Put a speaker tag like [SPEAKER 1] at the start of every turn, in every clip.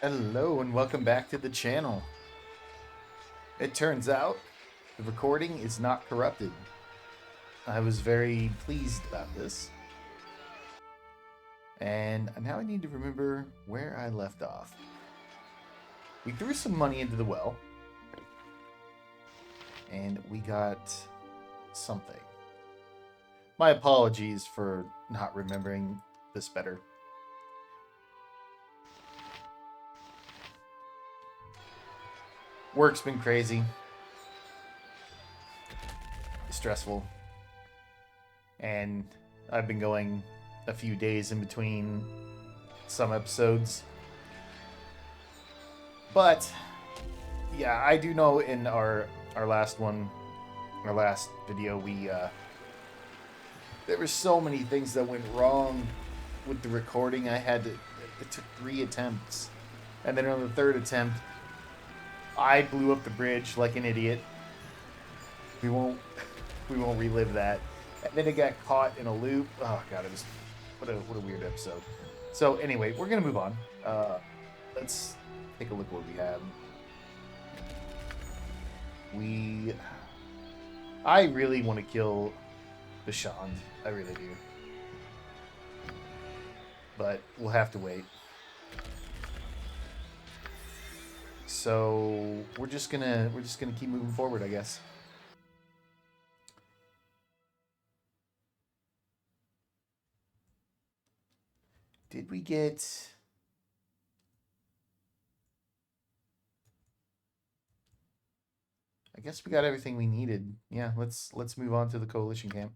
[SPEAKER 1] Hello and welcome back to the channel. It turns out the recording is not corrupted. I was very pleased about this. And now I need to remember where I left off. We threw some money into the well. And we got something. My apologies for not remembering this better. Work's been crazy. Stressful. And I've been going a few days in between some episodes. But yeah, I do know in our last video, there were so many things that went wrong with the recording. It took 3 attempts, and then on the 3rd attempt, I blew up the bridge like an idiot. We won't relive that. And then it got caught in a loop. Oh god, what a weird episode. So anyway, we're gonna move on. Let's take a look at what we have. I really want to kill Bashand. I really do. But we'll have to wait. So we're just gonna keep moving forward, I guess. Did we get... I guess we got everything we needed. Yeah, let's move on to the coalition camp.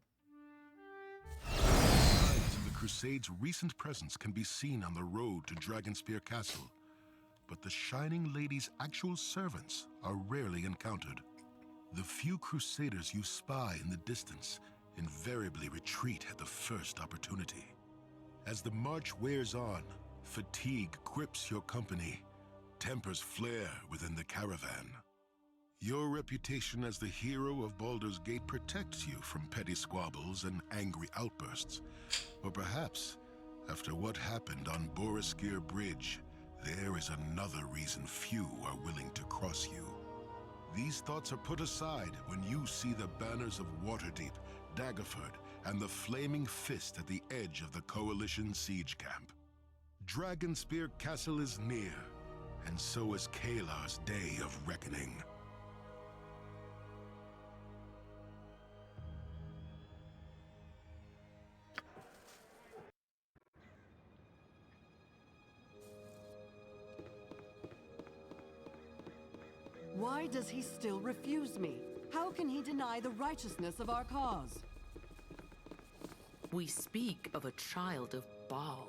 [SPEAKER 2] Signs of the Crusades' recent presence can be seen on the road to Dragonspear Castle, but the Shining Lady's actual servants are rarely encountered. The few Crusaders you spy in the distance invariably retreat at the first opportunity. As the march wears on, fatigue grips your company, tempers flare within the caravan. Your reputation as the hero of Baldur's Gate protects you from petty squabbles and angry outbursts. Or perhaps, after what happened on Boriskir Bridge, there is another reason few are willing to cross you. These thoughts are put aside when you see the banners of Waterdeep, Daggerford, and the Flaming Fist at the edge of the Coalition siege camp. Dragonspear Castle is near, and so is Kalar's day of reckoning.
[SPEAKER 3] Why does he still refuse me? How can he deny the righteousness of our cause?
[SPEAKER 4] We speak of a child of Baal.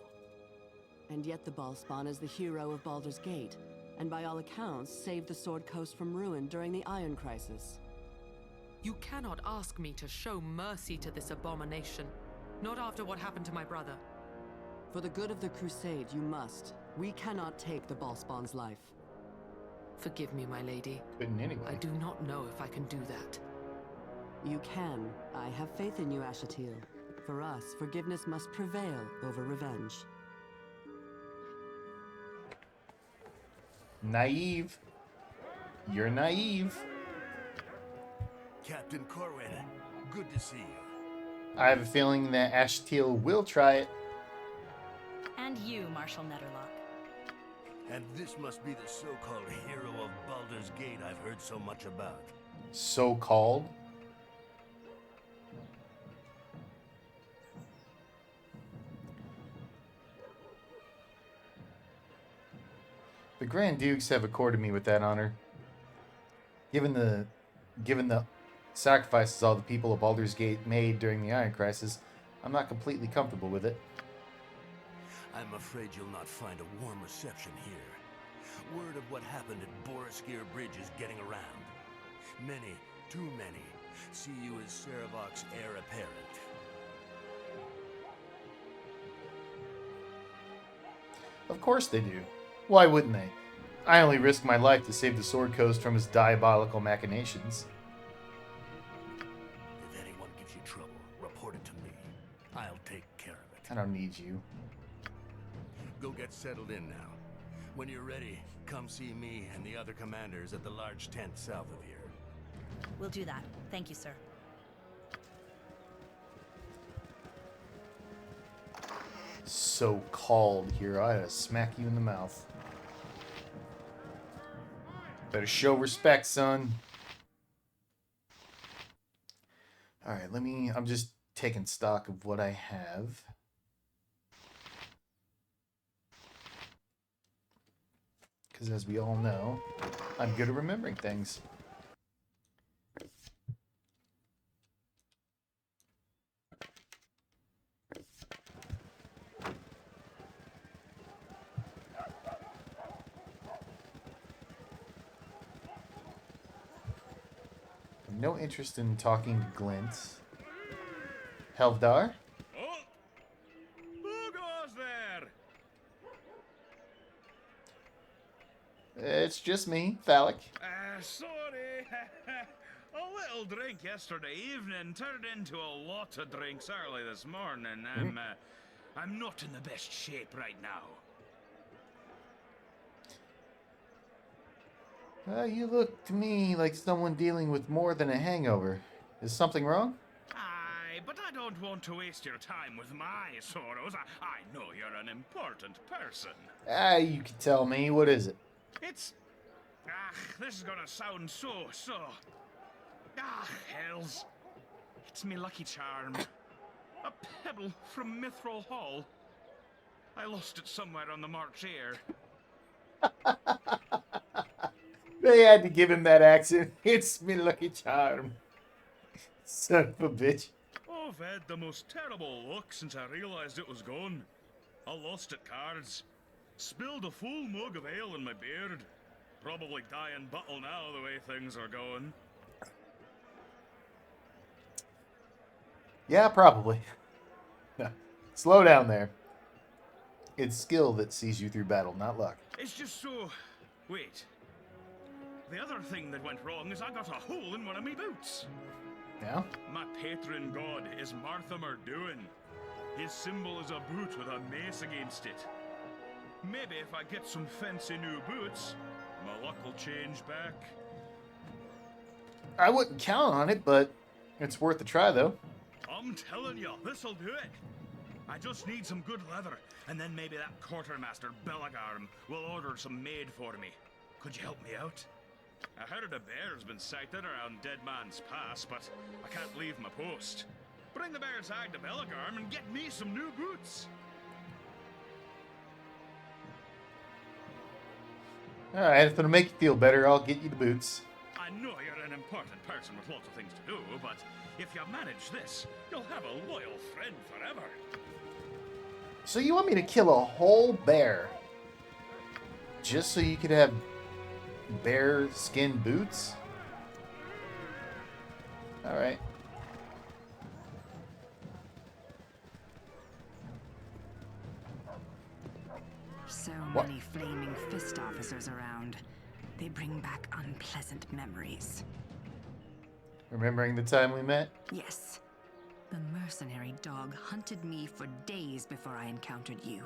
[SPEAKER 3] And yet the Baalspawn is the hero of Baldur's Gate, and by all accounts saved the Sword Coast from ruin during the Iron Crisis.
[SPEAKER 4] You cannot ask me to show mercy to this abomination, not after what happened to my brother.
[SPEAKER 3] For the good of the Crusade, you must. We cannot take the Baalspawn's life.
[SPEAKER 4] Forgive me, my lady.
[SPEAKER 1] Couldn't anyway.
[SPEAKER 4] I do not know if I can do that.
[SPEAKER 3] You can. I have faith in you, Ashatil. For us, forgiveness must prevail over revenge.
[SPEAKER 1] Naive. You're naive.
[SPEAKER 5] Captain Corwin, good to see you.
[SPEAKER 1] I have a feeling that Ashtil will try it.
[SPEAKER 6] And you, Marshal Netterlock.
[SPEAKER 5] And this must be the so-called hero of Baldur's Gate I've heard so much about.
[SPEAKER 1] So-called? The Grand Dukes have accorded me with that honor. Given the sacrifices all the people of Baldur's Gate made during the Iron Crisis, I'm not completely comfortable with it.
[SPEAKER 5] I'm afraid you'll not find a warm reception here. Word of what happened at Boriskir Bridge is getting around. Many, too many, see you as Sarevok's heir apparent.
[SPEAKER 1] Of course they do. Why wouldn't they? I only risk my life to save the Sword Coast from his diabolical machinations.
[SPEAKER 5] If anyone gives you trouble, report it to me. I'll take care of it.
[SPEAKER 1] I don't need you.
[SPEAKER 5] Go get settled in now. When you're ready, come see me and the other commanders at the large tent south of here.
[SPEAKER 6] We'll do that. Thank you, sir.
[SPEAKER 1] So called here. I ought to smack you in the mouth. Better show respect, son. Alright, I'm just taking stock of what I have. Because as we all know, I'm good at remembering things. No interest in talking to Glint. Helvdar?
[SPEAKER 7] Oh! Who goes there?
[SPEAKER 1] It's just me, Phallic.
[SPEAKER 7] Sorry. A little drink yesterday evening turned into a lot of drinks early this morning. I'm not in the best shape right now.
[SPEAKER 1] You look to me like someone dealing with more than a hangover. Is something wrong?
[SPEAKER 7] Aye, but I don't want to waste your time with my sorrows. I know you're an important person.
[SPEAKER 1] You can tell me. What is it?
[SPEAKER 7] It's... this is gonna sound so... hells. It's me lucky charm. A pebble from Mithril Hall. I lost it somewhere on the march air.
[SPEAKER 1] They had to give him that accent. It's me lucky charm. Son of a bitch.
[SPEAKER 7] I've had the most terrible luck since I realized it was gone. I lost at cards. Spilled a full mug of ale in my beard. Probably die in battle now the way things are going.
[SPEAKER 1] Yeah, probably. No. Slow down there. It's skill that sees you through battle, not luck.
[SPEAKER 7] It's just so... Wait. The other thing that went wrong is I got a hole in one of my boots.
[SPEAKER 1] Yeah?
[SPEAKER 7] My patron god is Martha Murduin. His symbol is a boot with a mace against it. Maybe if I get some fancy new boots, my luck will change back.
[SPEAKER 1] I wouldn't count on it, but it's worth a try, though.
[SPEAKER 7] I'm telling you, this'll do it. I just need some good leather, and then maybe that quartermaster Belagarm will order some made for me. Could you help me out? I heard a bear's been sighted around Dead Man's Pass, but I can't leave my post. Bring the bear's hide to Belagarm and get me some new boots.
[SPEAKER 1] Alright, if it'll make you feel better, I'll get you the boots.
[SPEAKER 7] I know you're an important person with lots of things to do, but if you manage this, you'll have a loyal friend forever.
[SPEAKER 1] So you want me to kill a whole bear just so you could have bear skin boots? Alright.
[SPEAKER 8] So
[SPEAKER 1] What?
[SPEAKER 8] many flaming fist officers around. They bring back unpleasant memories.
[SPEAKER 1] Remembering the time we met?
[SPEAKER 8] Yes. The mercenary dog hunted me for days before I encountered you.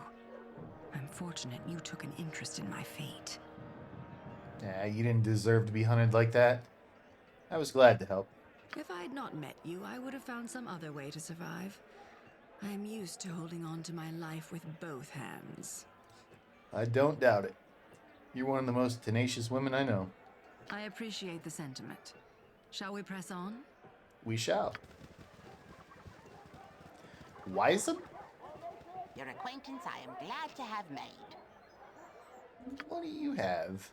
[SPEAKER 8] I'm fortunate you took an interest in my fate.
[SPEAKER 1] Yeah, you didn't deserve to be hunted like that. I was glad to help.
[SPEAKER 3] If I'd not met you, I would have found some other way to survive. I'm used to holding on to my life with both hands.
[SPEAKER 1] I don't doubt it. You're one of the most tenacious women I know.
[SPEAKER 3] I appreciate the sentiment. Shall we press on?
[SPEAKER 1] We shall. Wiseman?
[SPEAKER 9] Your acquaintance I am glad to have made.
[SPEAKER 1] What do you have?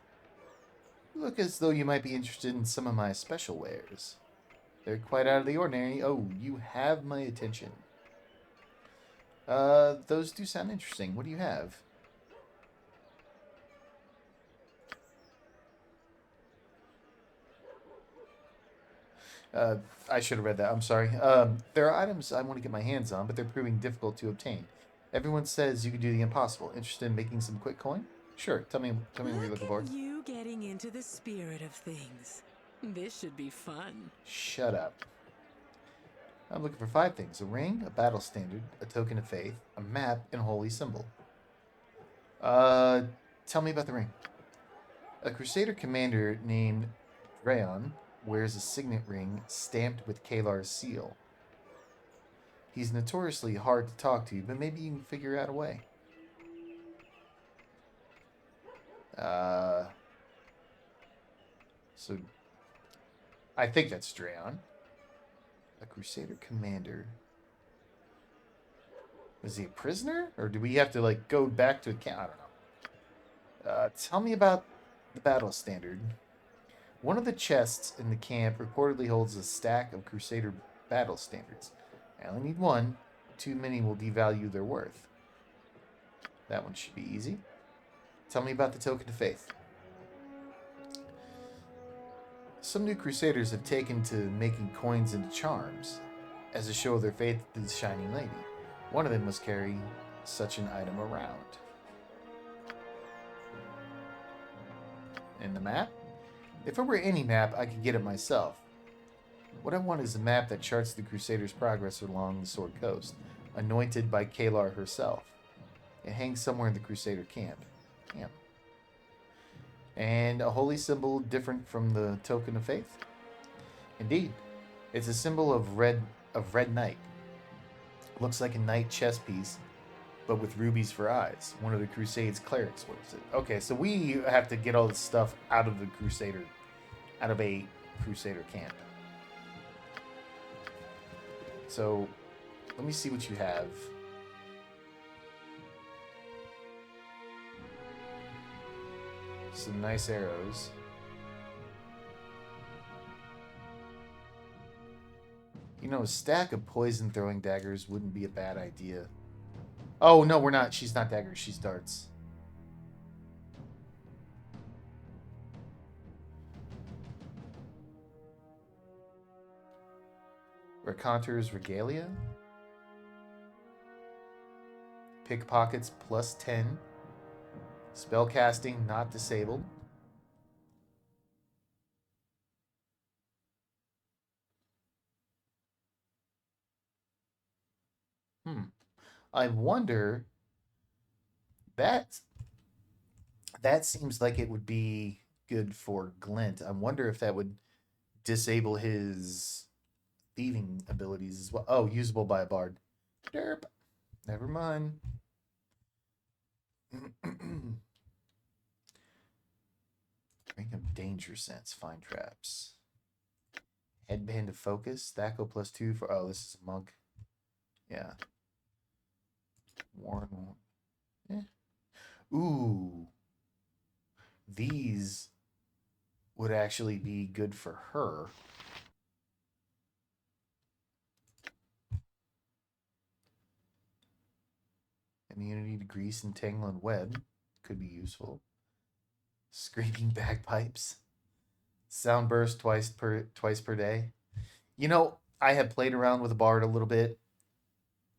[SPEAKER 1] You look as though you might be interested in some of my special wares. They're quite out of the ordinary. Oh, you have my attention. Those do sound interesting. What do you have? I should have read that. I'm sorry. There are items I want to get my hands on, but they're proving difficult to obtain. Everyone says you can do the impossible. Interested in making some quick coin? Sure. Tell me what you're looking for.
[SPEAKER 10] You getting into the spirit of things. This should be fun.
[SPEAKER 1] Shut up. I'm looking for 5 things. A ring, a battle standard, a token of faith, a map, and a holy symbol. Tell me about the ring. A Crusader commander named Drayon wears a signet ring stamped with Kalar's seal. He's notoriously hard to talk to, but maybe you can figure out a way. So I think that's Drayon. A Crusader commander. Is he a prisoner? Or do we have to, like, go back to a camp? I don't know. Tell me about the battle standard. One of the chests in the camp reportedly holds a stack of Crusader battle standards. I only need one. Too many will devalue their worth. That one should be easy. Tell me about the Token of Faith. Some new Crusaders have taken to making coins into charms as a show of their faith to the Shining Lady. One of them must carry such an item around. And the map? If it were any map, I could get it myself. What I want is a map that charts the Crusaders' progress along the Sword Coast, anointed by Kalar herself. It hangs somewhere in the Crusader camp. And a holy symbol different from the Token of Faith? Indeed. It's a symbol of red knight. Looks like a knight chess piece, but with rubies for eyes. One of the Crusades clerics wears it. Okay, so we have to get all this stuff out of a Crusader camp. So, let me see what you have. Some nice arrows. You know, a stack of poison-throwing daggers wouldn't be a bad idea. Oh, no, we're not. She's not daggers. She's darts. Raconteur's Regalia. Pickpockets plus 10. Spellcasting not disabled. I wonder, that seems like it would be good for Glint. I wonder if that would disable his thieving abilities as well. Oh, usable by a bard. Derp. Never mind. Ring of Danger Sense. Find traps. Headband of Focus. Thacko plus 2 for... Oh, this is a monk. Yeah. Warren. Ooh. These would actually be good for her. Immunity to grease and tangle and web could be useful. Screaming bagpipes. Sound burst twice per day. You know, I have played around with a bard a little bit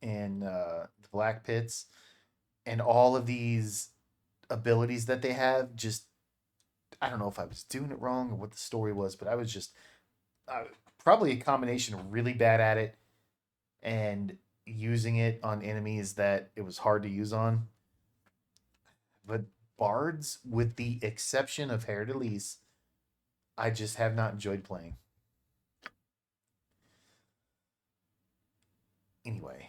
[SPEAKER 1] in the Black Pits, and all of these abilities that they have, just, I don't know if I was doing it wrong or what the story was, but I was just probably a combination of really bad at it and using it on enemies that it was hard to use on. But bards, with the exception of Hair d'Elise, I just have not enjoyed playing. Anyway.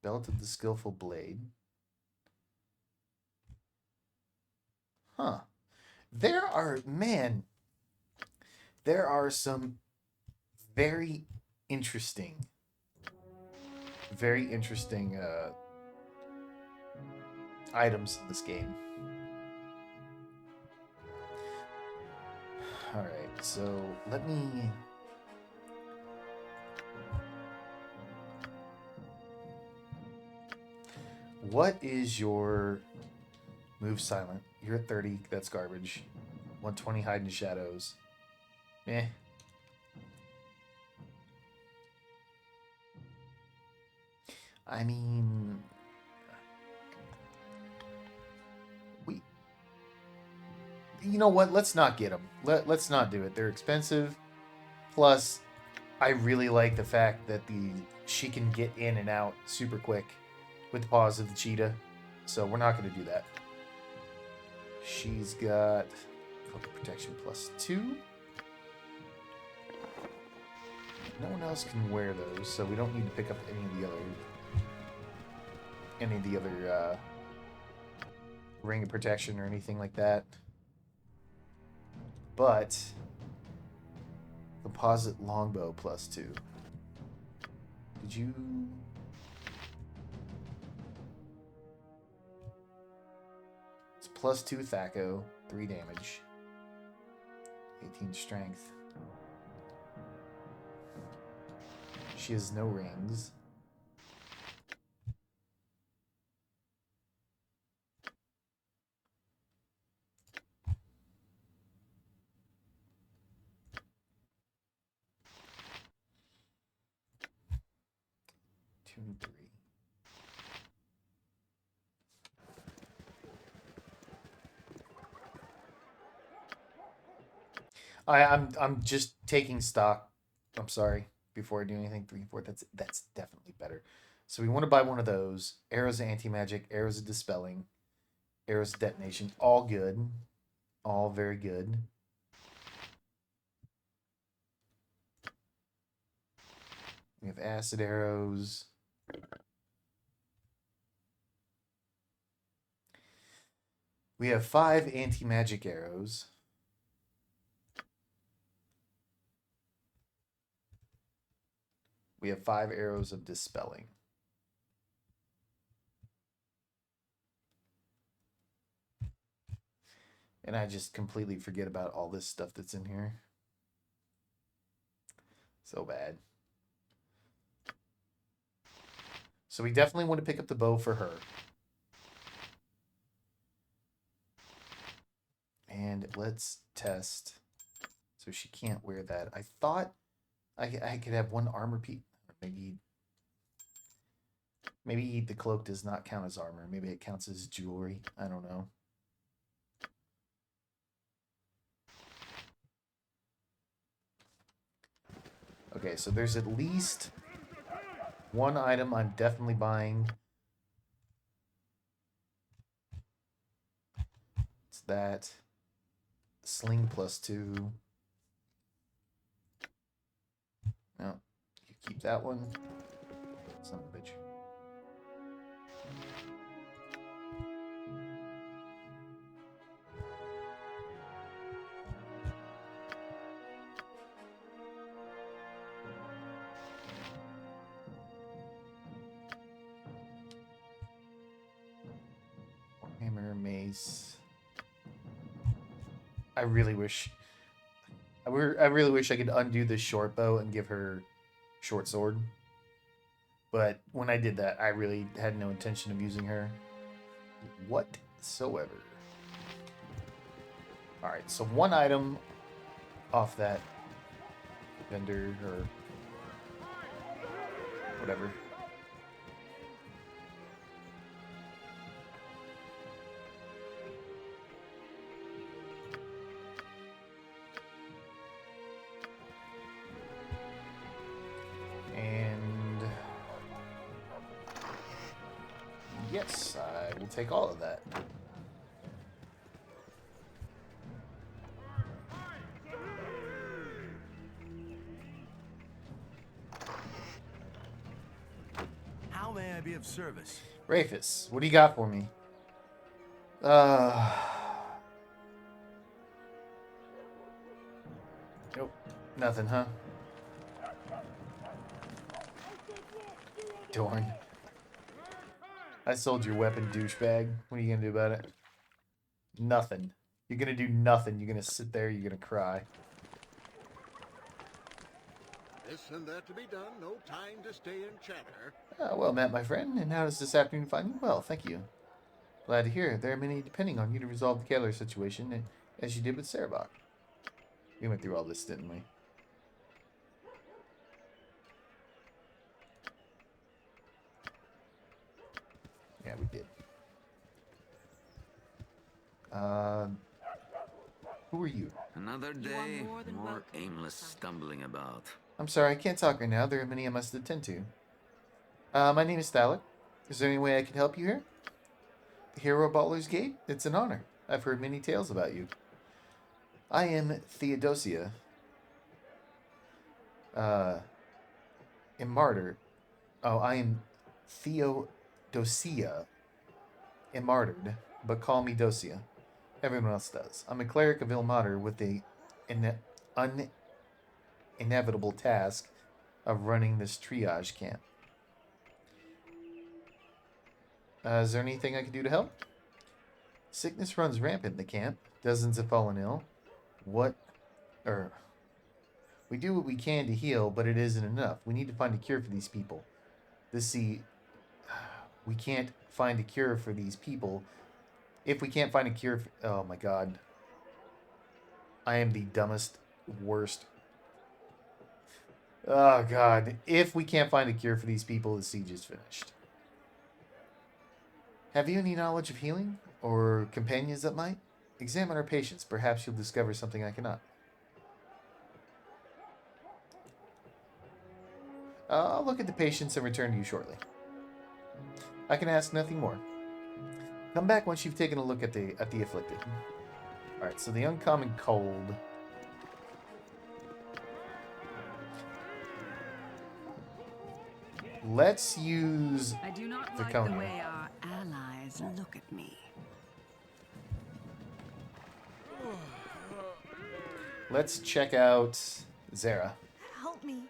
[SPEAKER 1] Belt of the Skillful Blade. Huh. There are some very interesting items in this game. Alright, so let me... What is your move silent? You're at 30, that's garbage. 120 hide in shadows. Eh. I mean... You know what? Let's not get them. Let's not do it. They're expensive. Plus, I really like the fact that she can get in and out super quick with the paws of the cheetah. So we're not going to do that. She's got focus protection +2. No one else can wear those, so we don't need to pick up any of the other ring of protection or anything like that. But composite longbow +2. Did you? It's +2 Thaco, 3 damage, 18 strength. She has no rings. Two and 3. I'm just taking stock. I'm sorry. Before I do anything, 3 and 4. That's definitely better. So we want to buy one of those. Arrows of anti-magic, arrows of dispelling, arrows of detonation. All good. All very good. We have acid arrows. We have 5 anti-magic arrows. We have 5 arrows of dispelling. And I just completely forget about all this stuff that's in here. So bad. So we definitely want to pick up the bow for her. And let's test. So she can't wear that. I thought I could have one armor piece. Maybe the cloak does not count as armor. Maybe it counts as jewelry. I don't know. Okay, so there's at least one item I'm definitely buying. It's that sling +2. No, you keep that one. Son of a bitch. Hammer, mace. I really wish I could undo this short bow and give her short sword. But when I did that, I really had no intention of using her whatsoever. Alright, so one item off that vendor or whatever. And yes, I will take all of that.
[SPEAKER 5] How may I be of service?
[SPEAKER 1] Rafus, what do you got for me? Nope. Nothing, huh? Darn. I sold your weapon, douchebag. What are you gonna do about it? Nothing. You're gonna do nothing. You're gonna sit there, you're gonna cry.
[SPEAKER 11] This and that to be done. No time to stay and chatter.
[SPEAKER 1] Well met, my friend. And how does this afternoon find you? Well, thank you. Glad to hear. There are many depending on you to resolve the Keller situation, as you did with Sarabak. We went through all this, didn't we? Yeah, we did. Who are you?
[SPEAKER 12] Another day, more aimless stumbling about.
[SPEAKER 1] I'm sorry, I can't talk right now. There are many I must attend to. My name is Thalek. Is there any way I can help you here? The hero of Baldur's Gate? It's an honor. I've heard many tales about you. I am Theodosia. Martyr. Oh, I am Theodosia. Martyred, but call me Dosia. Everyone else does. I'm a cleric of Ilmater with the inevitable task of running this triage camp. Is there anything I can do to help? Sickness runs rampant in the camp. Dozens have fallen ill. We do what we can to heal, but it isn't enough. We need to find a cure for these people. We can't find a cure for these people. If we can't find a cure for, oh my god. I am the dumbest, worst. Oh god. If we can't find a cure for these people, the siege is finished. Have you any knowledge of healing? Or companions that might? Examine our patients. Perhaps you'll discover something I cannot. I'll look at the patients and return to you shortly. I can ask nothing more. Come back once you've taken a look at the afflicted. Alright, so the uncommon cold. Let's use
[SPEAKER 8] I do not like
[SPEAKER 1] Viconia.
[SPEAKER 8] the way our allies look at me.
[SPEAKER 1] Let's check out Zara.
[SPEAKER 6] Help me.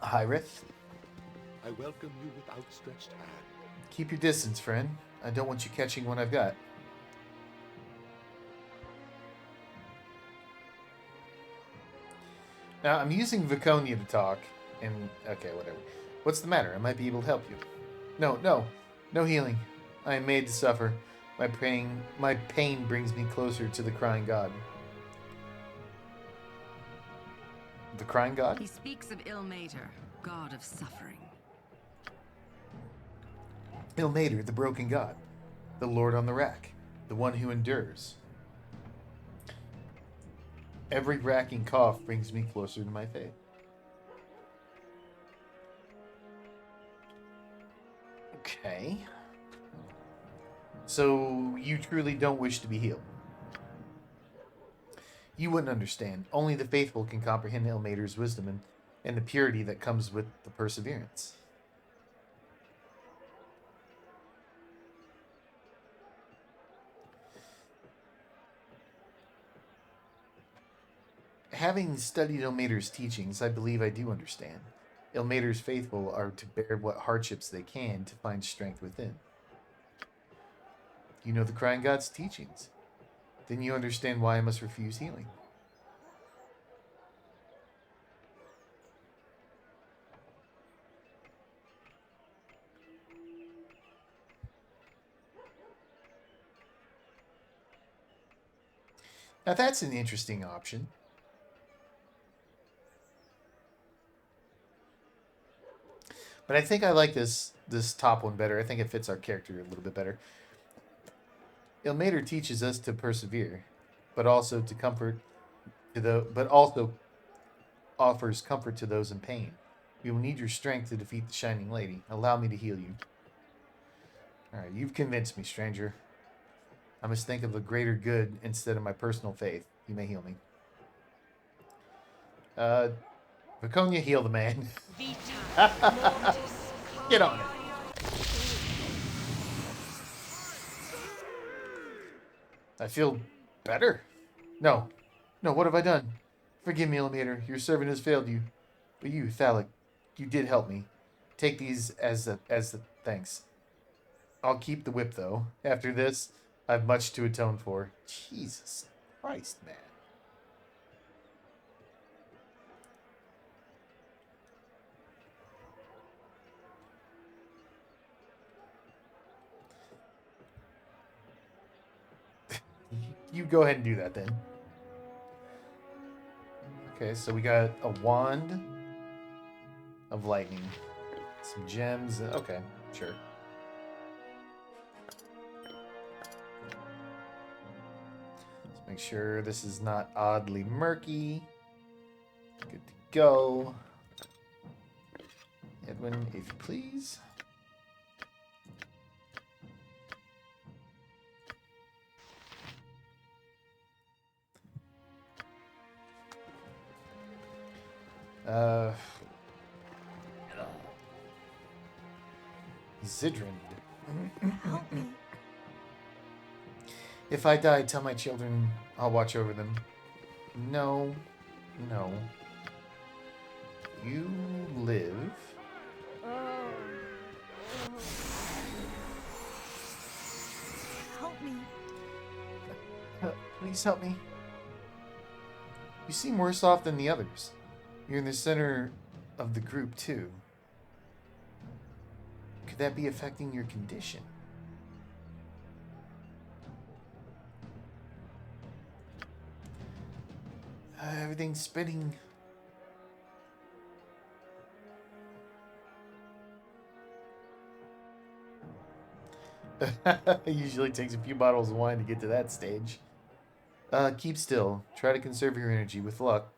[SPEAKER 1] Hyrith.
[SPEAKER 11] I welcome you with outstretched hand.
[SPEAKER 1] Keep your distance, friend. I don't want you catching what I've got. Now, I'm using Viconia to talk, and... okay, whatever. What's the matter? I might be able to help you. No healing. I am made to suffer. My pain brings me closer to the crying god. The crying god?
[SPEAKER 8] He speaks of Ilmater, god of suffering.
[SPEAKER 1] Ilmater, the broken god. The lord on the rack. The one who endures. Every racking cough brings me closer to my faith. Okay. So, you truly don't wish to be healed? You wouldn't understand. Only the faithful can comprehend Ilmater's wisdom and the purity that comes with the perseverance. Having studied Ilmater's teachings, I believe I do understand. Ilmater's faithful are to bear what hardships they can to find strength within. You know the crying god's teachings. Then you understand why I must refuse healing. Now that's an interesting option. But I think I like this top one better. I think it fits our character a little bit better. Ilmater teaches us to persevere, but also offers comfort to those in pain. We will need your strength to defeat the Shining Lady. Allow me to heal you. Alright, you've convinced me, stranger. I must think of a greater good instead of my personal faith. You may heal me. Viconia, heal the man. Get on it. I feel better. No, what have I done? Forgive me, Ilmater. Your servant has failed you. But you, Thalek, you did help me. Take these as the thanks. I'll keep the whip, though. After this, I've much to atone for. Jesus Christ, man. You go ahead and do that then. Okay, so we got a wand of lightning. Some gems. Okay, sure. Make sure this is not oddly murky. Good to go. Edwin, if you please. Zidrand.
[SPEAKER 6] Help me.
[SPEAKER 1] If I die, tell my children I'll watch over them. No. No. You live.
[SPEAKER 6] Help me.
[SPEAKER 1] Please help me. You seem worse off than the others. You're in the center of the group, too. Could that be affecting your condition? Everything's spinning. It usually takes a few bottles of wine to get to that stage. Keep still. Try to conserve your energy. With luck,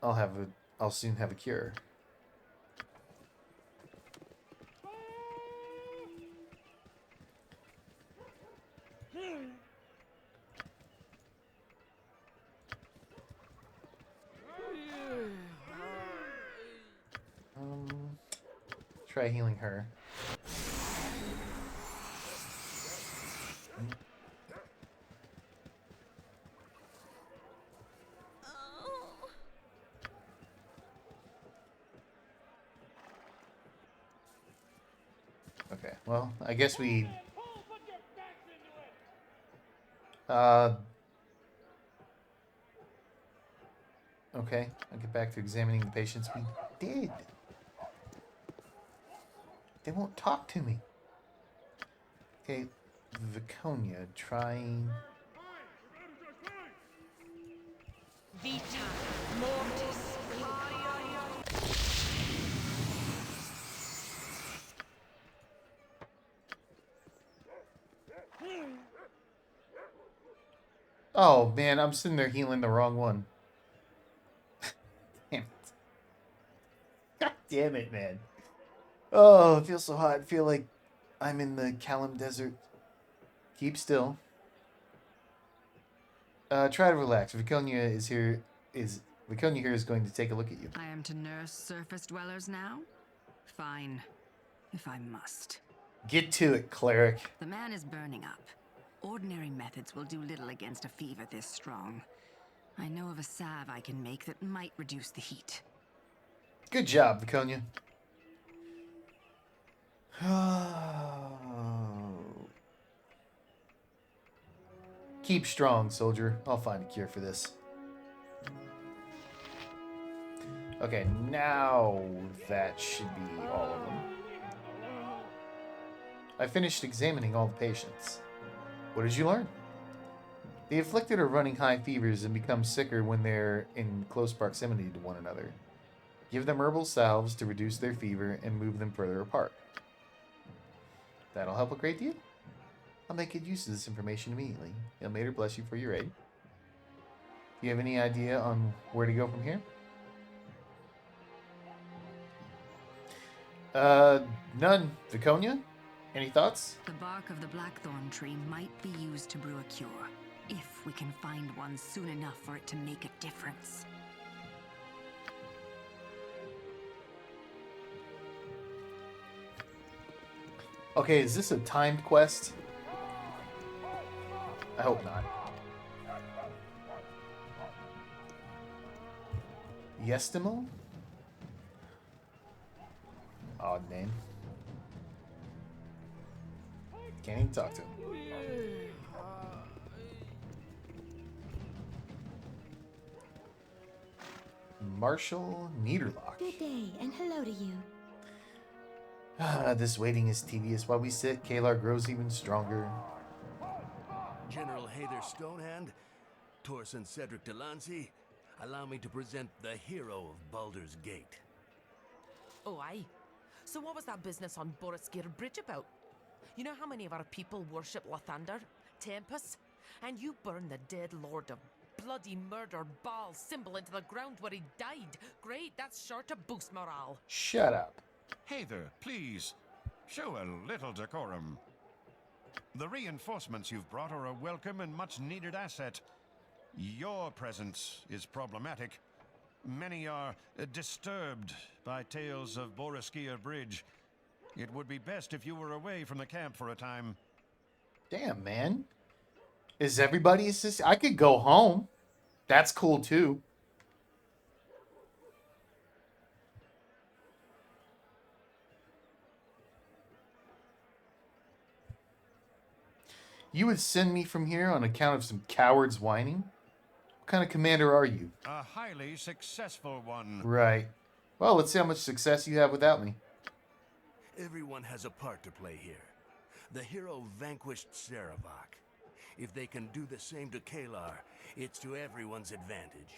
[SPEAKER 1] I'll soon have a cure. Try healing her. Okay, well, I guess we... Okay, I'll get back to examining the patients. We did. They won't talk to me. Okay, Viconia, trying...
[SPEAKER 4] Vita Mortis.
[SPEAKER 1] Oh, man, I'm sitting there healing the wrong one. Damn it. God damn it, man. Oh, it feels so hot. I feel like I'm in the Kalim Desert. Keep still. Try to relax. Viconia here is going to take a look at you.
[SPEAKER 8] I am to nurse surface dwellers now? Fine, if I must.
[SPEAKER 1] Get to it, cleric.
[SPEAKER 8] The man is burning up. Ordinary methods will do little against a fever this strong. I know of a salve I can make that might reduce the heat.
[SPEAKER 1] Good job, Viconia. Keep strong, soldier. I'll find a cure for this. Okay, now that should be all of them. I finished examining all the patients. What did you learn? The afflicted are running high fevers and become sicker when they're in close proximity to one another. Give them herbal salves to reduce their fever and move them further apart. That'll help a great deal. I'll make good use of this information immediately. Ilmater, bless you for your aid. Do you have any idea on where to go from here? None. Viconia? Any thoughts?
[SPEAKER 8] The bark of the blackthorn tree might be used to brew a cure, if we can find one soon enough for it to make a difference.
[SPEAKER 1] Okay, is this a timed quest? I hope not. Yestimo? Odd name. Can't even talk to him. Marshall Niederlock.
[SPEAKER 12] Good day, and hello to you.
[SPEAKER 1] This waiting is tedious. While we sit, Kalar grows even stronger.
[SPEAKER 5] General Hayther Stonehand, Torsen Cedric Delancey, allow me to present the hero of Baldur's Gate.
[SPEAKER 4] Oh, aye. So what was that business on Boroskir Bridge about? You know how many of our people worship Lathander, Tempest, and you burn the dead lord of bloody murder ball symbol into the ground where he died. Great, that's sure to boost morale.
[SPEAKER 1] Shut up.
[SPEAKER 13] Hey there, please. Show a little decorum. The reinforcements you've brought are a welcome and much-needed asset. Your presence is problematic. Many are disturbed by tales of Boroskir Bridge. It would be best if you were away from the camp for a time.
[SPEAKER 1] Damn, man. Is everybody assist? I could go home. That's cool too. You would send me from here on account of some cowards whining? What kind of commander are you?
[SPEAKER 13] A highly successful one.
[SPEAKER 1] Right. Well, let's see how much success you have without me.
[SPEAKER 5] Everyone has a part to play here. The hero vanquished Sarevok. If they can do the same to Kalar, it's to everyone's advantage.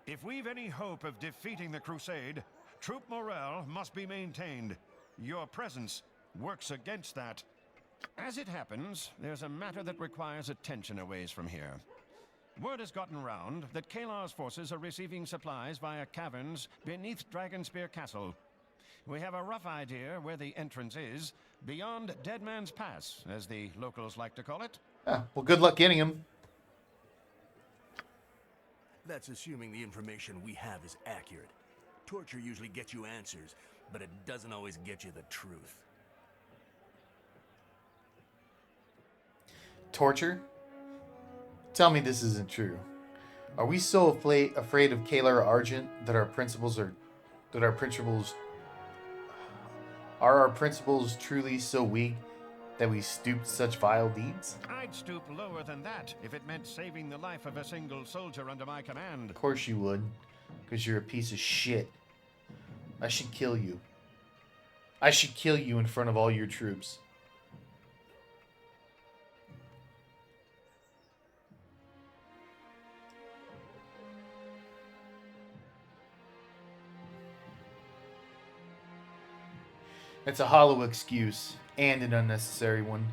[SPEAKER 13] If we've any hope of defeating the Crusade, troop morale must be maintained. Your presence works against that. As it happens, there's a matter that requires attention a ways from here. Word has gotten round that Kalar's forces are receiving supplies via caverns beneath Dragonspear Castle. We have a rough idea where the entrance is, beyond Dead Man's Pass, as the locals like to call it.
[SPEAKER 1] Ah, well, good luck getting him.
[SPEAKER 5] That's assuming the information we have is accurate. Torture usually gets you answers, but it doesn't always get you the truth.
[SPEAKER 1] Torture? Tell me this isn't true. Are we so afraid of Kalar Argent that our principles are our principles truly so weak that we stoop to such vile deeds?
[SPEAKER 13] I'd stoop lower than that if it meant saving the life of a single soldier under my command.
[SPEAKER 1] Of course you would, because you're a piece of shit. I should kill you. I should kill you in front of all your troops. It's a hollow excuse, and an unnecessary one.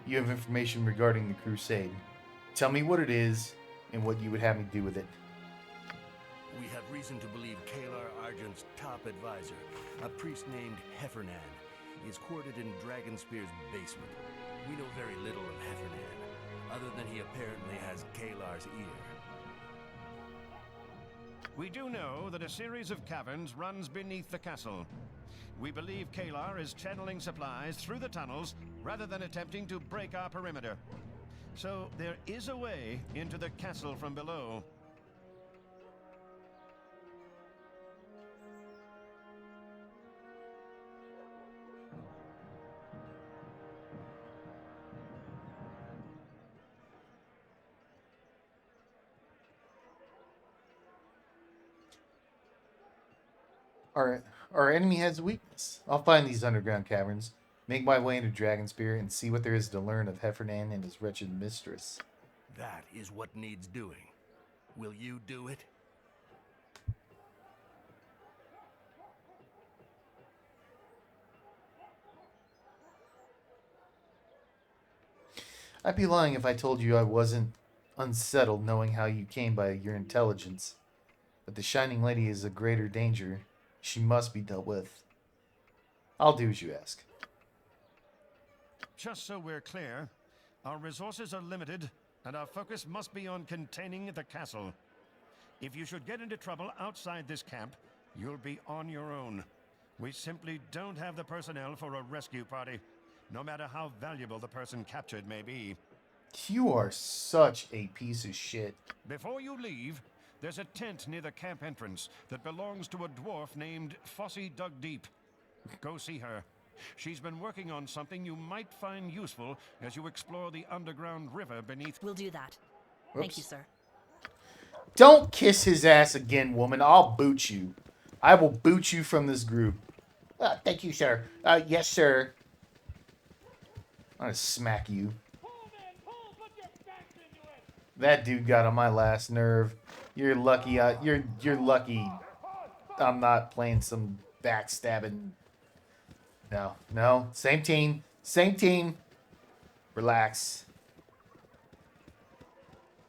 [SPEAKER 1] You have information regarding the Crusade. Tell me what it is, and what you would have me do with it.
[SPEAKER 5] We have reason to believe Kalar Argent's top advisor, a priest named Heffernan, is quartered in Dragonspear's basement. We know very little of Heffernan, other than he apparently has Kalar's ear.
[SPEAKER 13] We do know that a series of caverns runs beneath the castle. We believe Kalar is channeling supplies through the tunnels rather than attempting to break our perimeter. So there is a way into the castle from below.
[SPEAKER 1] Our enemy has a weakness. I'll find these underground caverns, make my way into Dragonspear, and see what there is to learn of Heffernan and his wretched mistress.
[SPEAKER 5] That is what needs doing. Will you do it?
[SPEAKER 1] I'd be lying if I told you I wasn't unsettled knowing how you came by your intelligence. But the Shining Lady is a greater danger. She must be dealt with. I'll do as you ask.
[SPEAKER 13] Just so we're clear, our resources are limited, and our focus must be on containing the castle. If you should get into trouble outside this camp, you'll be on your own. We simply don't have the personnel for a rescue party, no matter how valuable the person captured may be.
[SPEAKER 1] You are such a piece of shit.
[SPEAKER 13] Before you leave, there's a tent near the camp entrance that belongs to a dwarf named Fossey Dugdeep. Go see her. She's been working on something you might find useful as you explore the underground river beneath.
[SPEAKER 14] We'll do that.
[SPEAKER 1] Whoops.
[SPEAKER 14] Thank you, sir.
[SPEAKER 1] Don't kiss his ass again, woman. I'll boot you. I will boot you from this group. Thank you, sir. Yes, sir. I'm gonna smack you. That dude got on my last nerve. You're lucky. You're lucky. I'm not playing some backstabbing. No. Same team. Relax.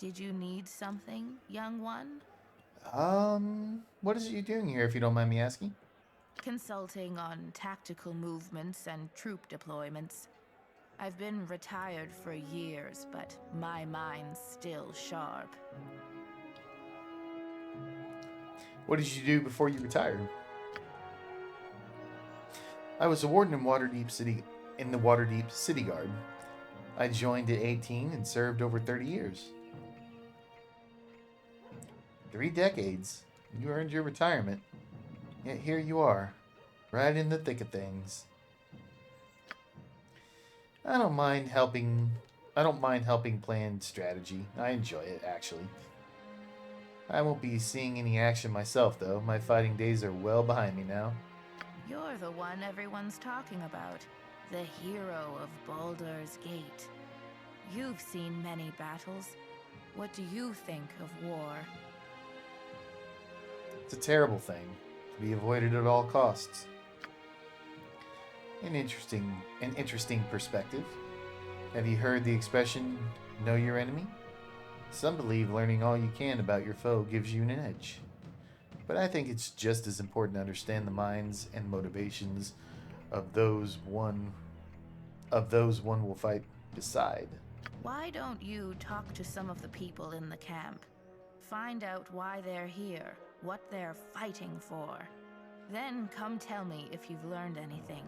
[SPEAKER 14] Did you need something, young one?
[SPEAKER 1] What is it you're doing here, if you don't mind me asking?
[SPEAKER 14] Consulting on tactical movements and troop deployments. I've been retired for years, but my mind's still sharp.
[SPEAKER 1] What did you do before you retired? I was a warden in the Waterdeep City Guard. I joined at 18 and served over 30 years. 3 decades. You earned your retirement. Yet here you are, right in the thick of things. I don't mind helping plan strategy. I enjoy it, actually. I won't be seeing any action myself, though. My fighting days are well behind me now.
[SPEAKER 14] You're the one everyone's talking about. The hero of Baldur's Gate. You've seen many battles. What do you think of war?
[SPEAKER 1] It's a terrible thing, to be avoided at all costs. An interesting perspective. Have you heard the expression, know your enemy? Some believe learning all you can about your foe gives you an edge. But I think it's just as important to understand the minds and motivations of those one will fight beside.
[SPEAKER 14] Why don't you talk to some of the people in the camp? Find out why they're here, what they're fighting for. Then come tell me if you've learned anything.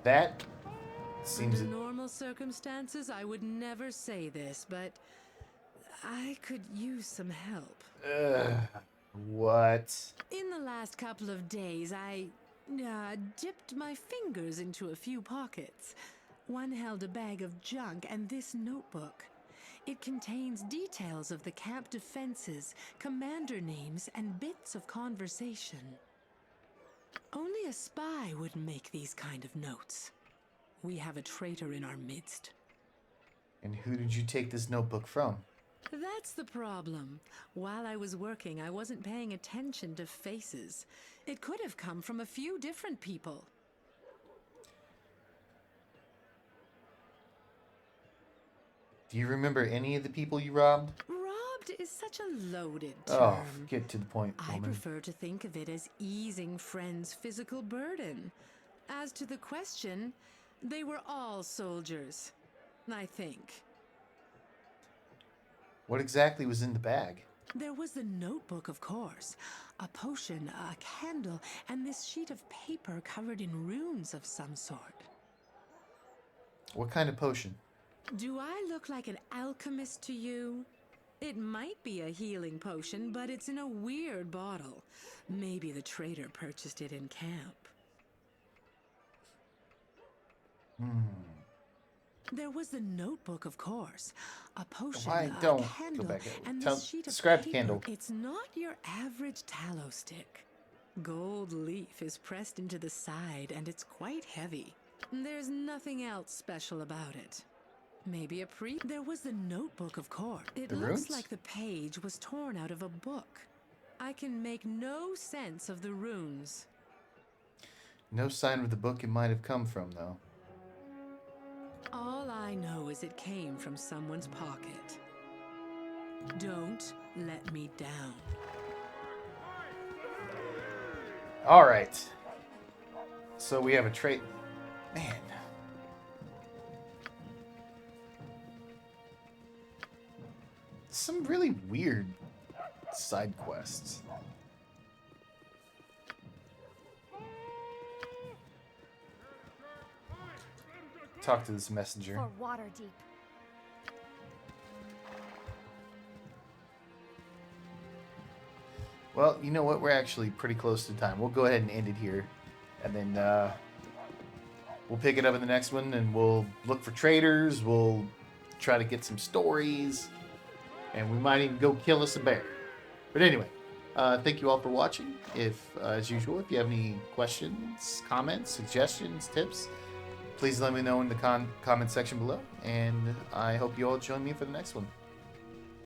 [SPEAKER 1] That seems...
[SPEAKER 10] Under normal circumstances, I would never say this, but I could use some help.
[SPEAKER 1] What?
[SPEAKER 10] In the last couple of days, I dipped my fingers into a few pockets. One held a bag of junk and this notebook. It contains details of the camp defenses, commander names, and bits of conversation. Only a spy would make these kind of notes. We have a traitor in our midst.
[SPEAKER 1] And who did you take this notebook from?
[SPEAKER 10] That's the problem. While I was working, I wasn't paying attention to faces. It could have come from a few different people.
[SPEAKER 1] Do you remember any of the people you robbed?
[SPEAKER 10] Robbed is such a loaded term.
[SPEAKER 1] Oh, get to the point, woman.
[SPEAKER 10] I prefer to think of it as easing friends' physical burden. As to the question, they were all soldiers, I think.
[SPEAKER 1] What exactly was in the bag?
[SPEAKER 10] There was the notebook, of course. A potion, a candle, and this sheet of paper covered in runes of some sort.
[SPEAKER 1] What kind of potion?
[SPEAKER 10] Do I look like an alchemist to you? It might be a healing potion, but it's in a weird bottle. Maybe the traitor purchased it in camp. There was the notebook, of course. A potion, a candle, and this sheet of
[SPEAKER 1] describe
[SPEAKER 10] paper.
[SPEAKER 1] the candle.
[SPEAKER 10] It's not your average tallow stick. Gold leaf is pressed into the side, and it's quite heavy. There's nothing else special about it. Maybe a There was the notebook, of course. It looks like the page was torn out of a book. I can make no sense of the runes.
[SPEAKER 1] No sign of the book it might have come from, though.
[SPEAKER 10] All I know is it came from someone's pocket. Don't let me down.
[SPEAKER 1] All right. So we have a trait. Man. Some really weird side quests. Talk to this messenger.
[SPEAKER 6] For Waterdeep.
[SPEAKER 1] Well, you know what? We're actually pretty close to time. We'll go ahead and end it here. And then we'll pick it up in the next one, and we'll look for traders. We'll try to get some stories. And we might even go kill us a bear. But anyway, thank you all for watching. If, as usual, if you have any questions, comments, suggestions, tips, please let me know in the comment section below. And I hope you all join me for the next one.